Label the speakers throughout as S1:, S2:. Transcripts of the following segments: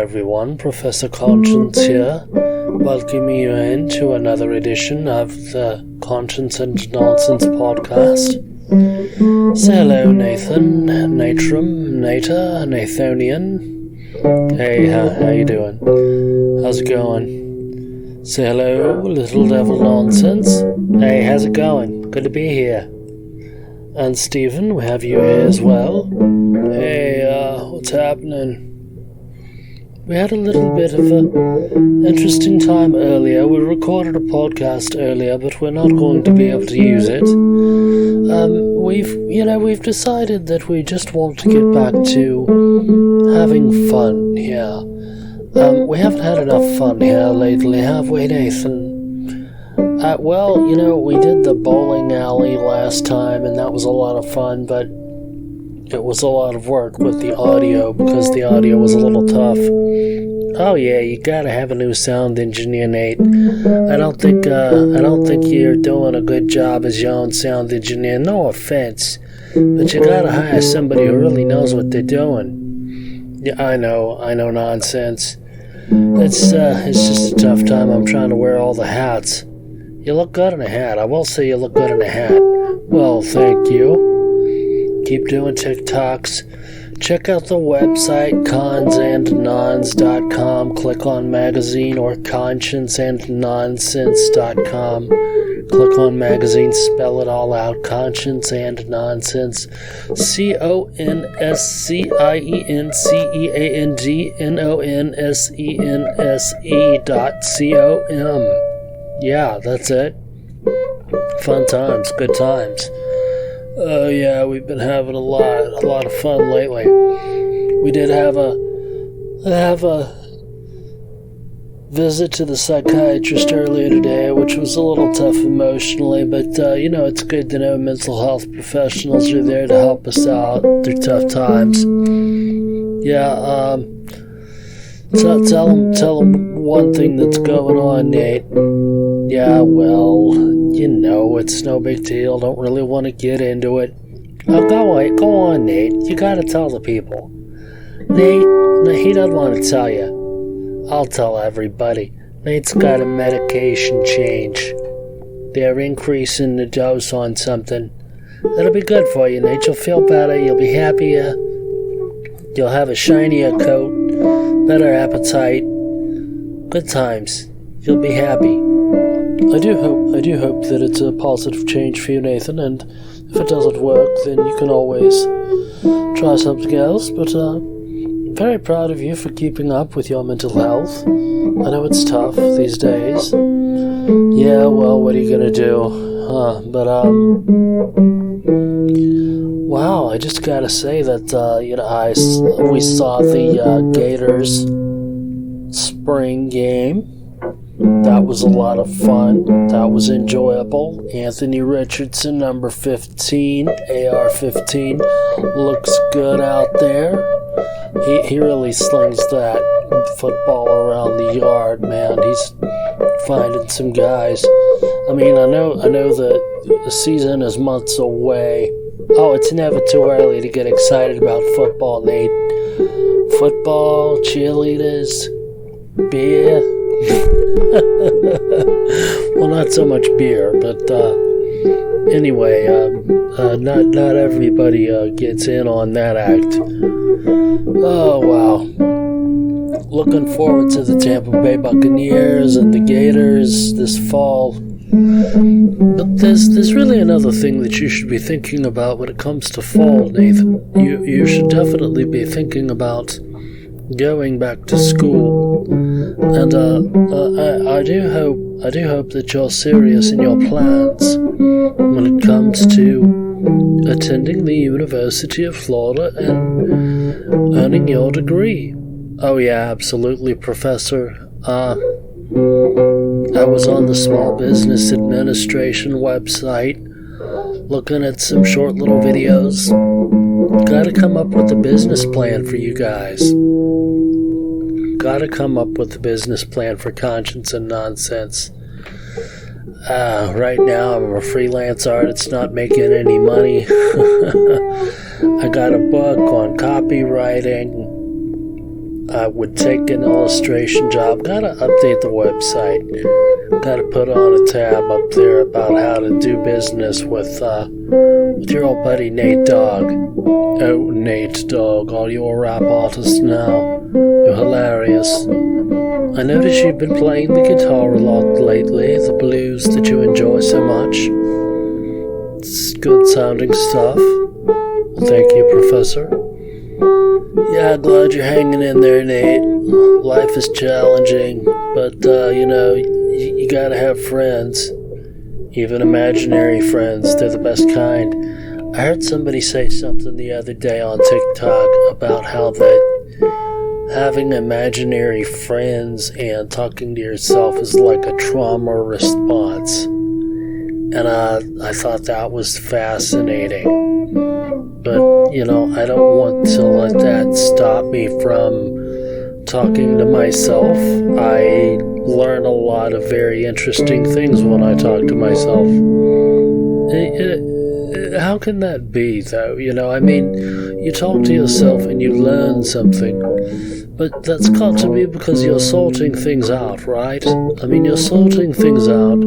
S1: everyone, Professor Conscience here, welcoming you in to another edition of the Conscience and Nonsense podcast. Say hello, Nathan, Natrum, Nata, Nathonian. Hey, how you doing? How's it going? Say hello, little devil nonsense. Hey, how's it going? Good to be here. And Stephen, we have you here as well. Hey, what's happening? We had a little bit of an interesting time earlier. We recorded a podcast earlier, but we're not going to be able to use it. We've decided that we just want to get back to having fun here. We haven't had enough fun here lately, have we, Nathan? We did the bowling alley last time, and that was a lot of fun, but it was a lot of work with the audio because the audio was a little tough. Oh yeah, you gotta have a new sound engineer, Nate. I don't think you're doing a good job as your own sound engineer. No offense, but you gotta hire somebody who really knows what they're doing. Yeah, I know nonsense. It's just a tough time. I'm trying to wear all the hats. You look good in a hat. I will say you look good in a hat. Well, thank you. Keep doing TikToks. Check out the website, ConsAndNons.com. Click on magazine, or ConscienceAndNonsense.com. Click on magazine, spell it all out. Conscience and Nonsense. ConscienceAndNonsense.com. Yeah, that's it. Fun times, good times. Oh yeah, we've been having a lot of fun lately. We did have a visit to the psychiatrist earlier today, which was a little tough emotionally, but it's good to know mental health professionals are there to help us out through tough times. Yeah, tell them one thing that's going on, Nate. Yeah, well, it's no big deal. Don't really want to get into it. Oh, go on, Nate. You gotta tell the people. Nate, he doesn't want to tell you. I'll tell everybody. Nate's got a medication change. They're increasing the dose on something. That'll be good for you, Nate. You'll feel better. You'll be happier. You'll have a shinier coat, better appetite. Good times. You'll be happy. I do hope that it's a positive change for you, Nathan, and if it doesn't work, then you can always try something else, but I'm very proud of you for keeping up with your mental health. I know it's tough these days. Yeah, well, what are you gonna do? Wow, I just gotta say that, we saw the Gators spring game. That was a lot of fun. That was enjoyable. Anthony Richardson, number 15, AR-15, looks good out there. He really slings that football around the yard, man. He's finding some guys. I mean, I know that the season is months away. Oh, it's never too early to get excited about football, Nate. Football, cheerleaders, beer. Well, not so much beer, but anyway, not everybody gets in on that act. Oh wow! Looking forward to the Tampa Bay Buccaneers and the Gators this fall. But there's really another thing that you should be thinking about when it comes to fall, Nathan. You should definitely be thinking about going back to school, and I do hope that you're serious in your plans when it comes to attending the University of Florida and earning your degree. Oh yeah, absolutely, Professor. I was on the Small Business Administration website looking at some short little videos. Gotta come up with a business plan for you guys. Gotta come up with a business plan for Conscience and Nonsense. Right now I'm a freelance artist, not making any money. I got a book on copywriting. I would take an illustration job. Gotta update the website. Gotta put on a tab up there about how to do business with your old buddy Nate Dogg. Oh, Nate Dogg, are you a rap artist now? You're hilarious. I notice you've been playing the guitar a lot lately, the blues that you enjoy so much. It's good sounding stuff. Thank you, Professor. Yeah, glad you're hanging in there, Nate. Life is challenging, but, you gotta have friends. Even imaginary friends, they're the best kind. I heard somebody say something the other day on TikTok about how that having imaginary friends and talking to yourself is like a trauma response. And I thought that was fascinating. But, I don't want to let that stop me from talking to myself. I learn a lot of very interesting things when I talk to myself. How can that be, though? You talk to yourself and you learn something. But that's got to be because you're sorting things out, right? You're sorting things out.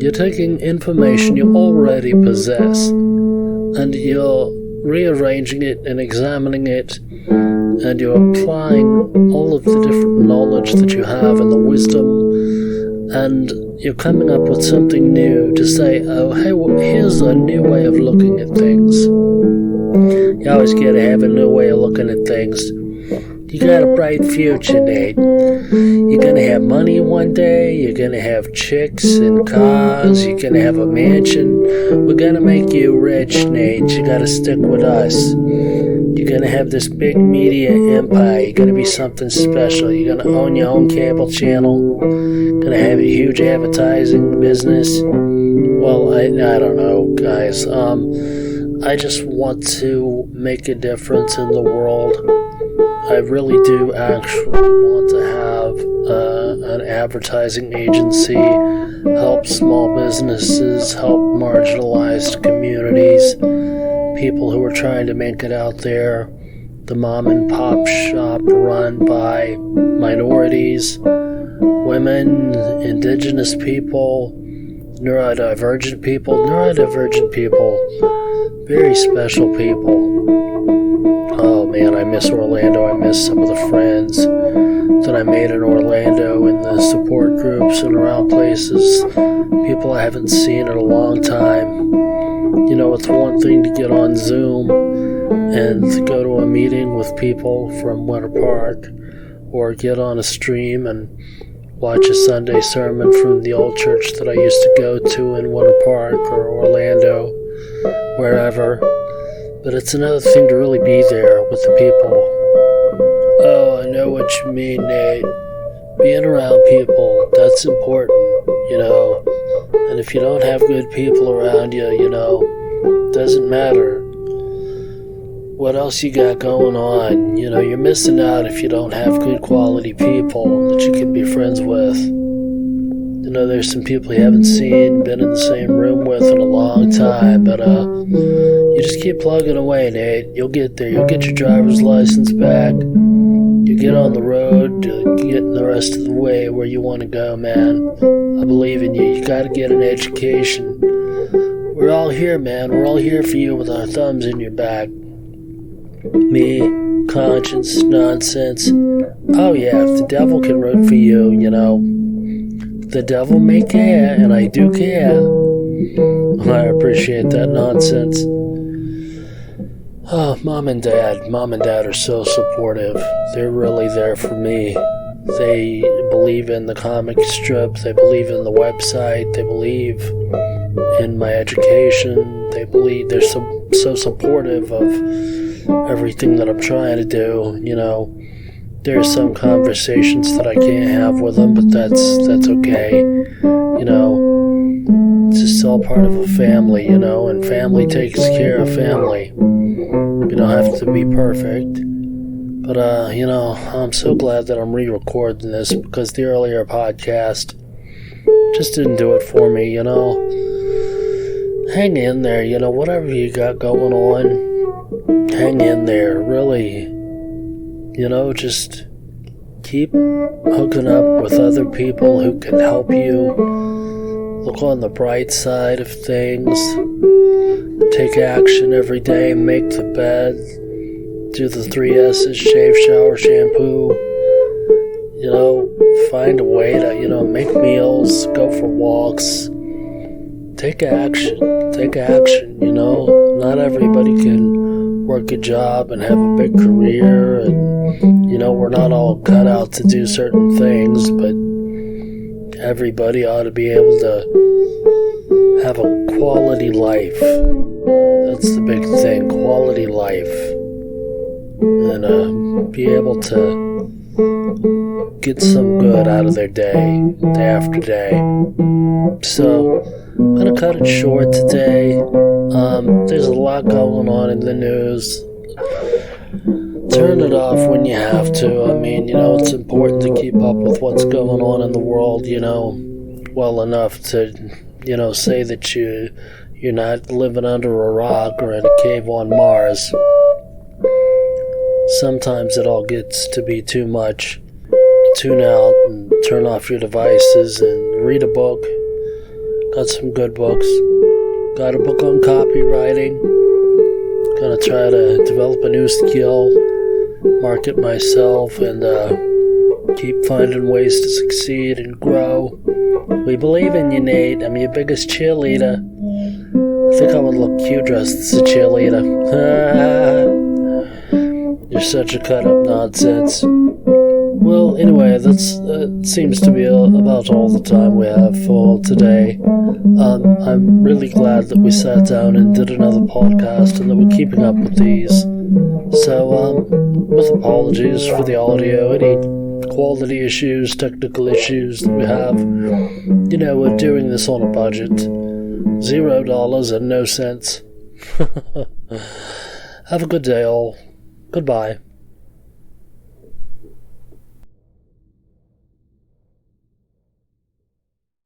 S1: You're taking information you already possess, and you're rearranging it and examining it, and you're applying all of the different knowledge that you have and the wisdom, and you're coming up with something new to say, oh, hey, well, here's a new way of looking at things. You always gotta have a new way of looking at things. You got a bright future, Nate. You're gonna have money one day, you're gonna have chicks and cars, you're gonna have a mansion. We're gonna make you rich, Nate. You gotta stick with us. You're gonna have this big media empire. You're gonna be something special. You're gonna own your own cable channel. Gonna have a huge advertising business. Well, I don't know, guys. I just want to make a difference in the world. I really do actually want to have an advertising agency, help small businesses, help marginalized communities, people who are trying to make it out there, the mom and pop shop run by minorities, women, indigenous people, neurodivergent people, very special people. Oh man, I miss Orlando. I miss some of the friends that I made in Orlando in the support groups and around places. People I haven't seen in a long time. It's one thing to get on Zoom and go to a meeting with people from Winter Park, or get on a stream and watch a Sunday sermon from the old church that I used to go to in Winter Park or Orlando, wherever. But it's another thing to really be there with the people. Oh, I know what you mean, Nate. Being around people, that's important, And if you don't have good people around you, doesn't matter what else you got going on. You're missing out if you don't have good quality people that you can be friends with. There's some people you haven't seen, been in the same room with in a long time, but you just keep plugging away, Nate. You'll get there. You'll get your driver's license back. You get on the road, getting the rest of the way where you want to go, man. I believe in you. You got to get an education. We're all here, man. We're all here for you with our thumbs in your back. Me, conscience, nonsense. Oh yeah, if the devil can root for you, the devil may care, and I do care. I appreciate that nonsense. Oh, Mom and Dad are so supportive. They're really there for me. They believe in the comic strip. They believe in the website. They believe in my education. They're so supportive of everything that I'm trying to do. There are some conversations that I can't have with them, but that's okay. It's just all part of a family, and family takes care of family. You don't have to be perfect. But, I'm so glad that I'm re-recording this, because the earlier podcast just didn't do it for me, Hang in there, whatever you got going on, hang in there, really. Just keep hooking up with other people who can help you. Look on the bright side of things. Take action every day. Make the bed. Do the 3 S's: shave, shower, shampoo. Find a way to, make meals. Go for walks. Take action. Not everybody can work a job and have a big career, and we're not all cut out to do certain things, but everybody ought to be able to have a quality life. That's the big thing, quality life. And be able to get some good out of their day after day. So I'm going to cut it short today. There's a lot going on in the news. Turn it off when you have to. It's important to keep up with what's going on in the world, well enough to, say that you're not living under a rock or in a cave on Mars. Sometimes it all gets to be too much. Tune out and turn off your devices and read a book. Got some good books. Got a book on copywriting. Gonna try to develop a new skill, market myself, and keep finding ways to succeed and grow. We believe in you, Nate. I'm your biggest cheerleader. I think I would look cute dressed as a cheerleader. You're such a cut-up nonsense. Well, anyway, that seems to be about all the time we have for today. I'm really glad that we sat down and did another podcast and that we're keeping up with these. So, with apologies for the audio, any quality issues, technical issues that we have, we're doing this on a budget. $0 and no cents. Have a good day, all. Goodbye.